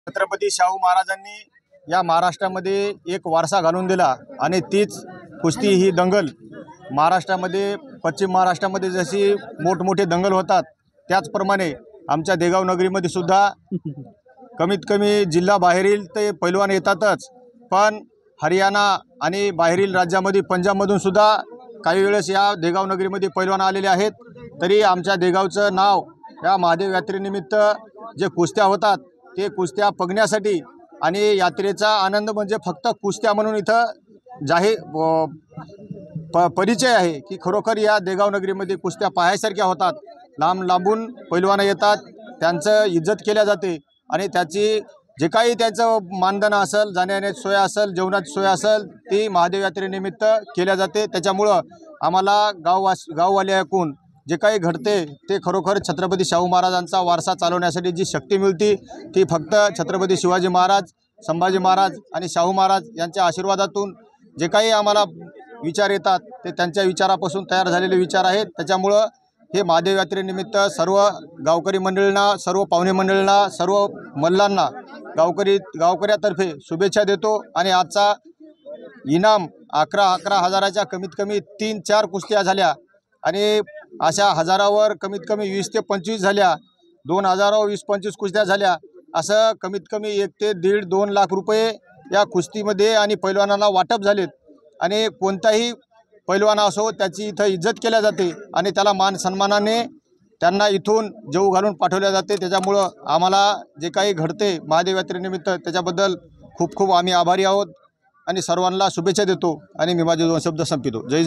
छत्रपती शाहू महाराजांनी या महाराष्ट्रामध्ये एक वारसा घालून दिला आणि तीच कुस्ती ही दंगल महाराष्ट्रामध्ये पश्चिम महाराष्ट्रामध्ये जशी मोठमोठे दंगल होतात त्याचप्रमाणे आमच्या देगाव नगरीमध्ये सुद्धा कमीत कमी जिल्हा बाहेरील ते पैलवान येतातच, पण हरियाणा आणि बाहेरील राज्यामध्ये पंजाबमधून सुद्धा काही वेळेस या देगाव नगरीमध्ये पैलवान आलेले आहेत। तरी आमच्या देगावचं नाव या महादेव यात्रेनिमित्त जे कुस्त्या होतात ते कुस्त्या बघण्यासाठी आणि यात्रेचा आनंद म्हणजे फक्त कुस्त्या म्हणून इथं परिचय आहे की खरोखर या देगाव नगरीमध्ये कुस्त्या पाहायसारख्या होतात। लांब लांबून पैलवान येतात, त्यांचं इज्जत केल्या जाते आणि त्याची जे काही त्यांचं मानधन असेल, जाण्यायेण्याची सोय असेल, जेवणाची सोय असेल ती महादेव यात्रेनिमित्त केल्या जाते। त्याच्यामुळं आम्हाला गाववाले ऐकून जे काही घडते ते खरोखर छत्रपती शाहू महाराजांचा वारसा चालवण्यासाठी जी शक्ती मिळते ती फक्त छत्रपती शिवाजी महाराज, संभाजी महाराज आणि शाहू महाराज यांच्या आशीर्वादातून जे काही आम्हाला विचार येतात ते त्यांच्या विचारापासून तयार झालेले विचार आहेत। त्याच्यामुळं हे महादेव यात्रेनिमित्त सर्व गावकरी मंडळींना, सर्व पाहुणे मंडळींना, सर्व मल्लांना गावकऱ्यातर्फे शुभेच्छा देतो आणि आजचा इनाम 11 हजाराच्या कमीत कमी 3-4 कुस्त्या झाल्या आणि अशा हजारावर कमीत कमी 20 ते 25 झाल्या, 2000वर 20-25 कुस्त्या झाल्या, असं कमीत कमी 1 ते 1.5-2 लाख रुपये या कुस्तीमध्ये आणि पैलवानांना वाटप झालेत आणि कोणताही पैलवान असो त्याची इथं इज्जत केल्या जाते आणि त्याला मान सन्मानाने त्यांना इथून जेवू घालून पाठवल्या जाते। त्याच्यामुळं आम्हाला जे काही घडते महादेव यात्रेनिमित्त त्याच्याबद्दल खूप खूप आम्ही आभारी आहोत आणि सर्वांना शुभेच्छा देतो आणि मी माझे 2 शब्द संपवितो। जय